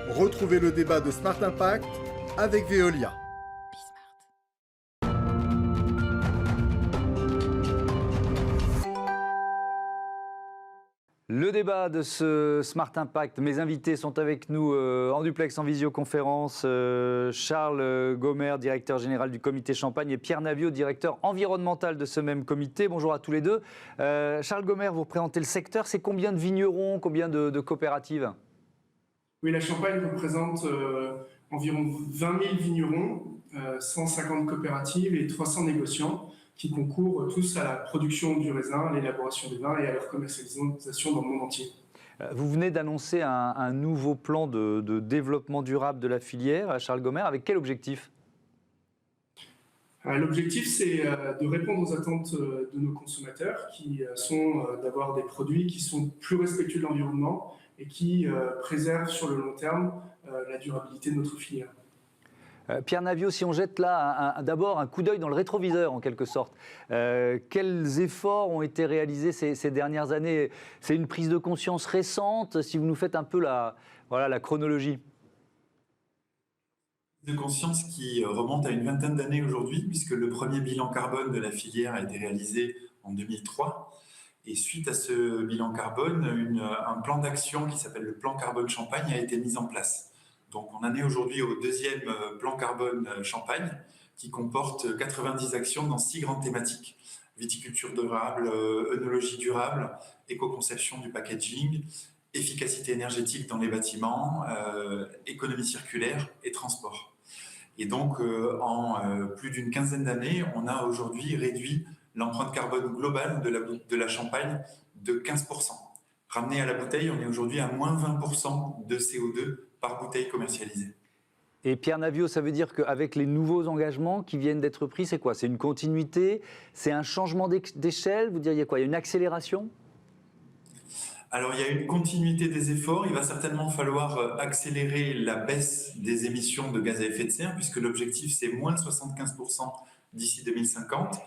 Retrouvez le débat de Smart Impact avec Veolia. Le débat de ce Smart Impact, mes invités sont avec nous en duplex, en visioconférence. Charles Gomer, directeur général du comité Champagne, et Pierre Naviot, directeur environnemental de ce même comité. Bonjour à tous les deux. Charles Gomer, vous représentez le secteur. C'est combien de vignerons, combien de coopératives ? Oui, la Champagne représente environ 20 000 vignerons, 150 coopératives et 300 négociants qui concourent tous à la production du raisin, à l'élaboration des vins et à leur commercialisation dans le monde entier. Vous venez d'annoncer un nouveau plan de développement durable de la filière, Charles Gomer, avec quel objectif ? L'objectif, c'est de répondre aux attentes de nos consommateurs qui sont d'avoir des produits qui sont plus respectueux de l'environnement et qui préservent sur le long terme la durabilité de notre filière. Pierre Naviot, si on jette là d'abord un coup d'œil dans le rétroviseur en quelque sorte, quels efforts ont été réalisés ces dernières années ? C'est une prise de conscience récente, si vous nous faites un peu la chronologie. De conscience qui remonte à une vingtaine d'années aujourd'hui, puisque le premier bilan carbone de la filière a été réalisé en 2003. Et suite à ce bilan carbone, un plan d'action qui s'appelle le plan carbone Champagne a été mis en place. Donc on en est aujourd'hui au deuxième plan carbone Champagne qui comporte 90 actions dans 6 grandes thématiques. Viticulture durable, œnologie durable, éco-conception du packaging, efficacité énergétique dans les bâtiments, économie circulaire et transport. Et donc en plus d'une quinzaine d'années, on a aujourd'hui réduit l'empreinte carbone globale de la Champagne de 15%. Ramené à la bouteille, on est aujourd'hui à moins 20% de CO2 par bouteille commercialisée. Et Pierre Naviot, ça veut dire qu'avec les nouveaux engagements qui viennent d'être pris, c'est quoi ? C'est une continuité ? C'est un changement d'échelle ? Vous diriez quoi ? Il y a une accélération ? Alors, il y a une continuité des efforts. Il va certainement falloir accélérer la baisse des émissions de gaz à effet de serre, puisque l'objectif, c'est moins 75% d'ici 2050.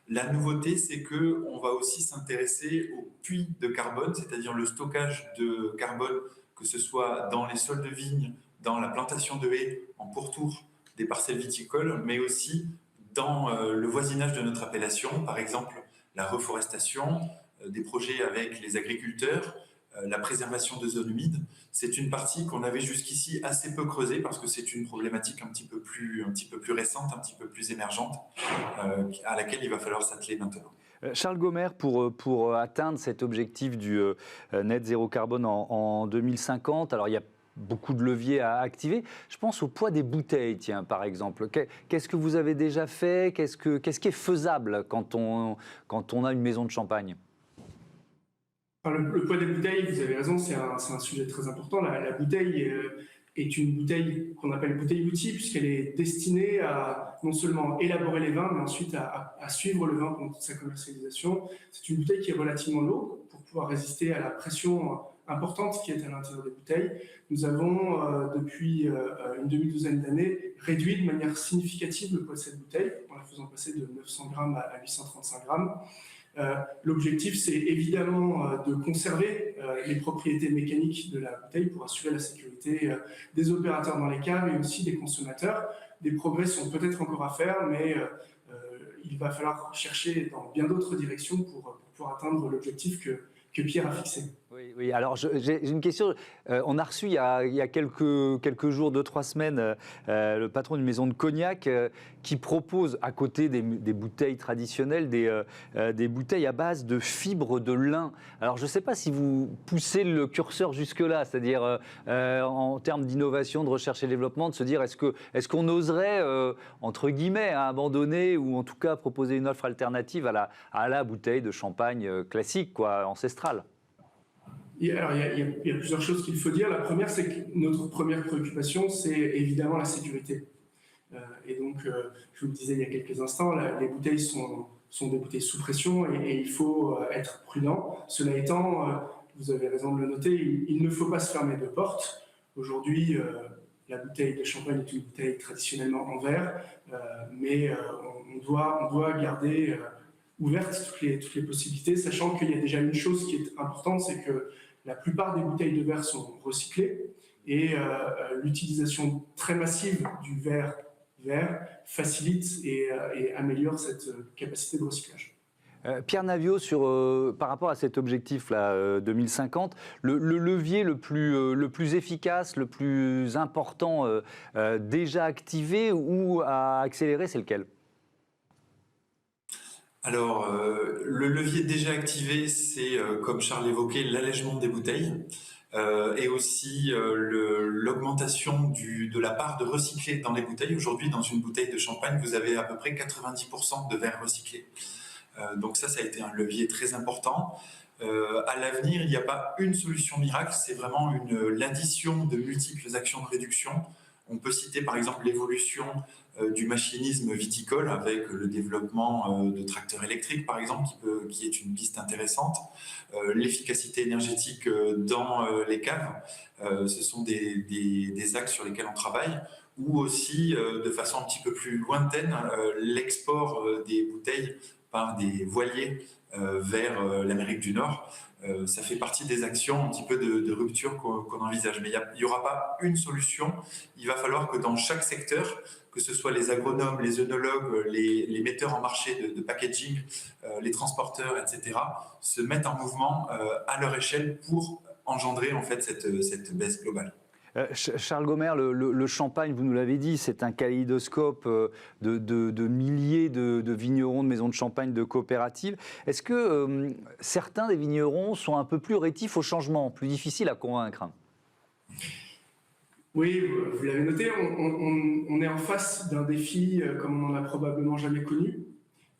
La nouveauté, c'est qu'on va aussi s'intéresser aux puits de carbone, c'est-à-dire le stockage de carbone, que ce soit dans les sols de vignes, dans la plantation de haies, en pourtour des parcelles viticoles, mais aussi dans le voisinage de notre appellation, par exemple la reforestation, des projets avec les agriculteurs, la préservation de zones humides. C'est une partie qu'on avait jusqu'ici assez peu creusée parce que c'est une problématique un petit peu plus récente, un petit peu plus émergente, à laquelle il va falloir s'atteler maintenant. Charles Gomer, pour atteindre cet objectif du net zéro carbone en 2050, alors il y a beaucoup de leviers à activer. Je pense au poids des bouteilles, tiens, par exemple. Qu'est-ce que vous avez déjà fait ? Qu'est-ce qui est faisable quand on a une maison de champagne ? Le poids des bouteilles, vous avez raison, c'est un sujet très important. La bouteille est une bouteille qu'on appelle bouteille-outil, puisqu'elle est destinée à non seulement élaborer les vins, mais ensuite à suivre le vin pendant toute sa commercialisation. C'est une bouteille qui est relativement lourde pour pouvoir résister à la pression importante qui est à l'intérieur des bouteilles. Nous avons, depuis une demi-douzaine d'années, réduit de manière significative le poids de cette bouteille, en la faisant passer de 900 grammes à 835 grammes. L'objectif, c'est évidemment de conserver les propriétés mécaniques de la bouteille pour assurer la sécurité des opérateurs dans les caves et aussi des consommateurs. Des progrès sont peut-être encore à faire, mais il va falloir chercher dans bien d'autres directions pour pouvoir atteindre l'objectif que Pierre a fixé. Oui. Alors j'ai une question. On a reçu il y a quelques jours, 2-3 semaines, le patron d'une maison de cognac qui propose, à côté des bouteilles traditionnelles, des bouteilles à base de fibres de lin. Alors je ne sais pas si vous poussez le curseur jusque-là, c'est-à-dire en termes d'innovation, de recherche et développement, de se dire est-ce qu'on oserait, entre guillemets, abandonner ou en tout cas proposer une offre alternative à la bouteille de champagne classique, quoi, ancestrale ? Alors, il y a plusieurs choses qu'il faut dire. La première, c'est que notre première préoccupation, c'est évidemment la sécurité. Et donc, je vous le disais il y a quelques instants, les bouteilles sont des bouteilles sous pression et il faut être prudent. Cela étant, vous avez raison de le noter, il ne faut pas se fermer de porte. Aujourd'hui, la bouteille de champagne est une bouteille traditionnellement en verre, mais on doit garder ouvertes toutes les possibilités, sachant qu'il y a déjà une chose qui est importante, c'est que la plupart des bouteilles de verre sont recyclées et l'utilisation très massive du verre vert facilite et améliore cette capacité de recyclage. Pierre Naviot, par rapport à cet objectif-là, 2050, le levier le plus efficace, le plus important déjà activé ou à accélérer, c'est lequel ? Alors, le levier déjà activé, c'est, comme Charles évoquait, l'allègement des bouteilles et aussi l'augmentation de la part de recyclé dans les bouteilles. Aujourd'hui, dans une bouteille de champagne, vous avez à peu près 90% de verre recyclé. Donc ça a été un levier très important. À l'avenir, il n'y a pas une solution miracle, c'est vraiment l'addition de multiples actions de réduction. On peut citer par exemple l'évolution du machinisme viticole avec le développement de tracteurs électriques par exemple, qui est une piste intéressante. L'efficacité énergétique dans les caves, ce sont des axes sur lesquels on travaille. Ou aussi, de façon un petit peu plus lointaine, l'export des bouteilles par des voiliers vers l'Amérique du Nord. Ça fait partie des actions un petit peu de rupture qu'on envisage. Mais il n'y aura pas une solution. Il va falloir que dans chaque secteur, que ce soit les agronomes, les œnologues, les metteurs en marché de packaging, les transporteurs, etc., se mettent en mouvement à leur échelle pour engendrer en fait cette baisse globale. Charles Gomer, le champagne, vous nous l'avez dit, c'est un kaléidoscope de milliers de vignerons, de maisons de champagne, de coopératives. Est-ce que certains des vignerons sont un peu plus rétifs au changement, plus difficiles à convaincre ? Oui, vous l'avez noté, on est en face d'un défi comme on n'en a probablement jamais connu,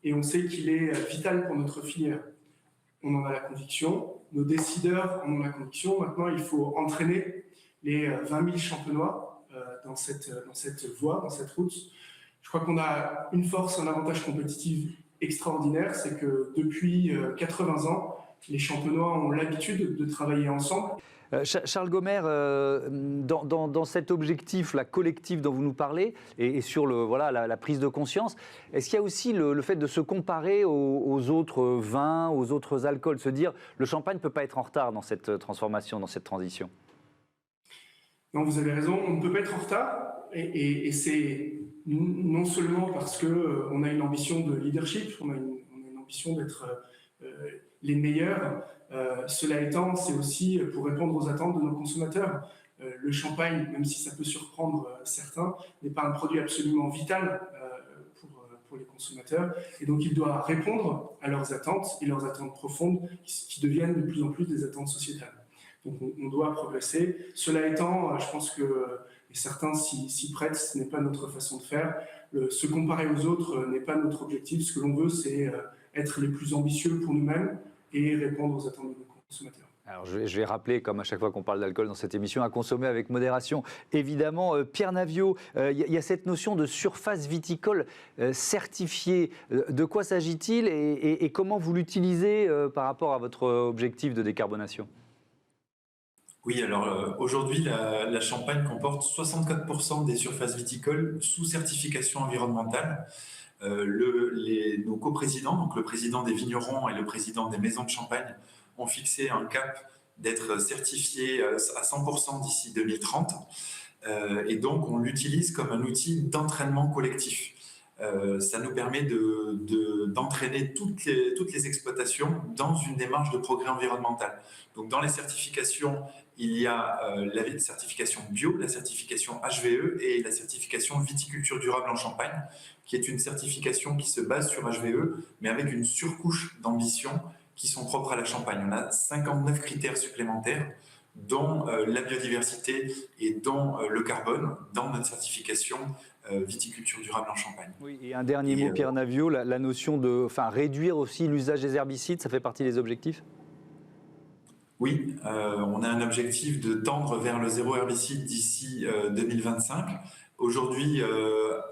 et on sait qu'il est vital pour notre filière. On en a la conviction, nos décideurs en ont la conviction. Maintenant, il faut entraîner les 20 000 champenois dans cette voie, dans cette route. Je crois qu'on a une force, un avantage compétitif extraordinaire, c'est que depuis 80 ans, les champenois ont l'habitude de travailler ensemble. Charles Gomer, dans cet objectif collectif dont vous nous parlez, et sur la prise de conscience, est-ce qu'il y a aussi le fait de se comparer aux autres vins, aux autres alcools, se dire le champagne ne peut pas être en retard dans cette transformation, dans cette transition ? Non, vous avez raison, on ne peut pas être en retard, et c'est non seulement parce qu'on a une ambition de leadership, on a une ambition d'être les meilleurs. Cela étant, c'est aussi pour répondre aux attentes de nos consommateurs. Le champagne, même si ça peut surprendre certains, n'est pas un produit absolument vital pour les consommateurs, et donc il doit répondre à leurs attentes, et leurs attentes profondes qui deviennent de plus en plus des attentes sociétales. Donc on doit progresser. Cela étant, je pense que certains s'y prêtent, ce n'est pas notre façon de faire. Se comparer aux autres n'est pas notre objectif. Ce que l'on veut, c'est être les plus ambitieux pour nous-mêmes et répondre aux attentes de nos consommateurs. Alors je vais rappeler, comme à chaque fois qu'on parle d'alcool dans cette émission, à consommer avec modération. Évidemment, Pierre Naviot, il y a cette notion de surface viticole certifiée. De quoi s'agit-il et comment vous l'utilisez par rapport à votre objectif de décarbonation ? Oui, alors aujourd'hui, la Champagne comporte 64% des surfaces viticoles sous certification environnementale. Nos coprésidents, donc le président des vignerons et le président des maisons de Champagne, ont fixé un cap d'être certifiés à 100% d'ici 2030. Et donc, on l'utilise comme un outil d'entraînement collectif. Ça nous permet d'entraîner toutes les exploitations dans une démarche de progrès environnemental. Donc, dans les certifications, il y a la certification bio, la certification HVE et la certification viticulture durable en Champagne, qui est une certification qui se base sur HVE, mais avec une surcouche d'ambition qui sont propres à la Champagne. On a 59 critères supplémentaires, dont la biodiversité et dont le carbone, dans notre certification viticulture durable en Champagne. Oui, et un dernier mot, Pierre Naviot, la notion de réduire aussi l'usage des herbicides, ça fait partie des objectifs ? Oui, on a un objectif de tendre vers le zéro herbicide d'ici 2025. Aujourd'hui,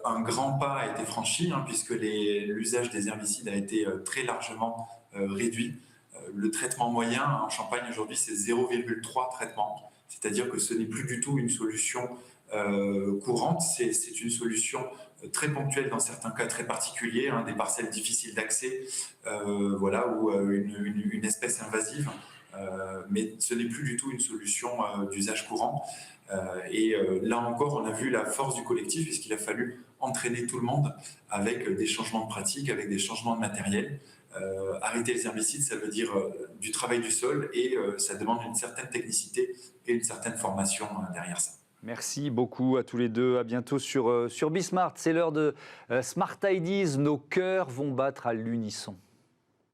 un grand pas a été franchi, puisque l'usage des herbicides a été très largement réduit. Le traitement moyen en Champagne aujourd'hui, c'est 0,3 traitements. C'est-à-dire que ce n'est plus du tout une solution courante, c'est une solution très ponctuelle dans certains cas très particuliers, des parcelles difficiles d'accès, ou une espèce invasive. Mais ce n'est plus du tout une solution d'usage courant. Là encore, on a vu la force du collectif puisqu'il a fallu entraîner tout le monde avec des changements de pratiques, avec des changements de matériel. Arrêter les herbicides, ça veut dire du travail du sol et ça demande une certaine technicité et une certaine formation derrière ça. Merci beaucoup à tous les deux. À bientôt sur Bismart. C'est l'heure de Smart Ideas. Nos cœurs vont battre à l'unisson.